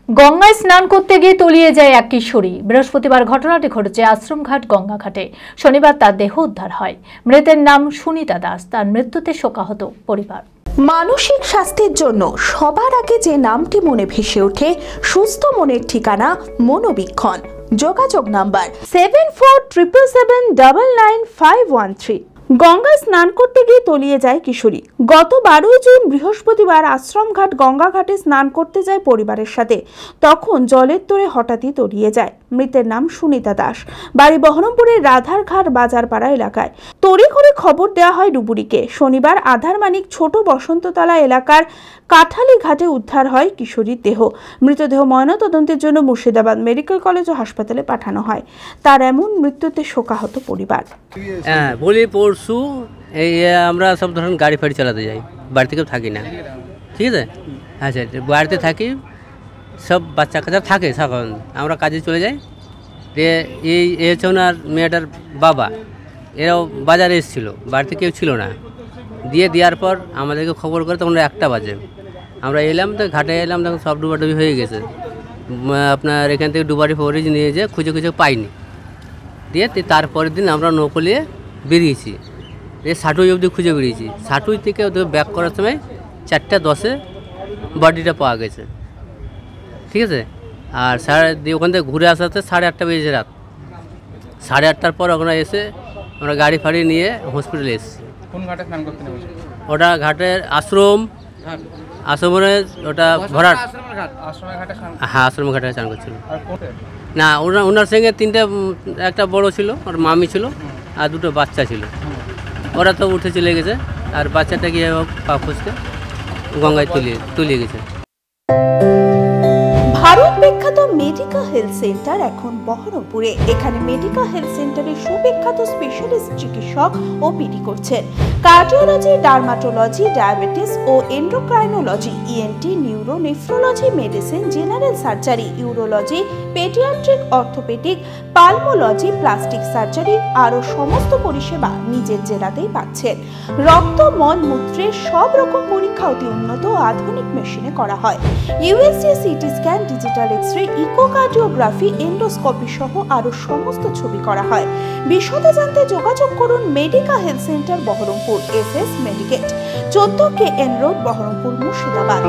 গঙ্গায় স্নান করতে গিয়ে তলিয়ে যায় এক কিশোরী। বৃহস্পতিবার ঘটনাটি ঘটেছে আশ্রমঘাট গঙ্গাঘাটে। শনিবার তার দেহ উদ্ধার হয়। মৃতের নাম সুনিতা দাস। তার মৃত্যুতে শোকাহত পরিবার। মানসিক স্বাস্থ্যের জন্য সবার আগে যে নামটি মনে ভেসে ওঠে, সুস্থ মনের ঠিকানা মনোবীক্ষণ। যোগাযোগ নাম্বার 7477799513। গঙ্গায় স্নান করতে গিয়ে তলিয়ে যায় কিশোরী। গত 12 জুন বৃহস্পতিবার আশ্রমঘাট গঙ্গাঘাটে স্নান করতে যায় পরিবারের সাথে। তখন জলের তোড়ে হঠাৎই তলিয়ে যায়। মৃতের নাম সুনিতা দাস। বাড়ি বহরমপুরের রাধারঘাট বাজারপাড়া এলাকায়। তড়িঘড়ি খবর দেওয়া হয় ডুবুরিকে। শনিবার আধারমানিক ছোট বসন্ততলা এলাকার কাঠালি ঘাটে উদ্ধার হয় কিশোরীর দেহ। মৃতদেহ ময়নাতদন্তের জন্য মুর্শিদাবাদ মেডিকেল কলেজ ও হাসপাতালে পাঠানো হয়। তার এমন মৃত্যুতে শোকাহত পরিবার। বলি পরশু এই আমরা সব ধরুন গাড়ি ফাড়ি চালাতে যাই, বাড়ি থেকেও থাকি না, ঠিক আছে। আচ্ছা, বাড়িতে থাকি, সব বাচ্চা কাচ্চা থাকে, তখন আমরা কাজে চলে যাই। এই হচ্ছে ওনার মেয়েটার বাবা, এরাও বাজারে এসেছিলো, বাড়িতে কেউ ছিল না। দেওয়ার পর আমাদেরকে খবর করে তখন 1টা বাজে। আমরা এলাম, তো ঘাটে এলাম, তখন সব ডুবাডুবি হয়ে গেছে। আপনার এখান থেকে ডুবারি ফোবারি নিয়ে যেয়ে খুঁজে পাইনি। তারপরের দিন আমরা নৌকো নিয়ে বেরিয়েছি। সাটুই অবধি খুঁজে বেরিয়েছি। সাটুই থেকে ওদের ব্যাক করার সময় 4:10 বডিটা পাওয়া গেছে, ঠিক আছে। আর ওখান থেকে ঘুরে আসাতে 8:30 বেজেছে রাত। 8:30টার পর ওখানে এসে আমরা গাড়ি ফাড়ি নিয়ে হসপিটালে এসেছি। কোন ঘাটে স্নান করতে নেমেছে? ওটা ঘাটের আশ্রমের ওটা ভরাট। হ্যাঁ, আশ্রম ঘাটে স্নান করছিল না। ওনার সঙ্গে 3টে, একটা বড় ছিল, ওর মামি ছিল, আর 2টো বাচ্চা ছিল। ওরা তো উঠে চলে গেছে, আর বাচ্চাটা গিয়ে পা ফুসকে গঙ্গায় তুলিয়ে গেছে। ভারত বিখ্যাত মেডিকা হেলথ সেন্টার এখন বহরমপুরে। এখানে মেডিকা হেলথ সেন্টারে সুবিখ্যাত স্পেশালিস্ট চিকিৎসক ওপিডি করছেন। কার্ডিওলজি, ডার্মাটোলজি, ডায়াবেটিস ও endocrinology, ENT, neuro, nephrology, medicine, general surgery, urology, paediatric, orthopaedic, pulmonology, plastic surgery আরও সমস্ত পরিষেবা নিজের জেলাতেই পাচ্ছেন। রক্ত, মল, মূত্রের সব রকম পরীক্ষা অতি উন্নত ও আধুনিক মেশিনে করা হয়। USG, CT scan, digital X ray, echocardiography, endoscopy সহ আরও সমস্ত ছবি করা হয়। বিশদে জানতে যোগাযোগ করুন Medica health centre Berhampore, SS Medicate, 14 KN road, Berhampore, Murshidabad.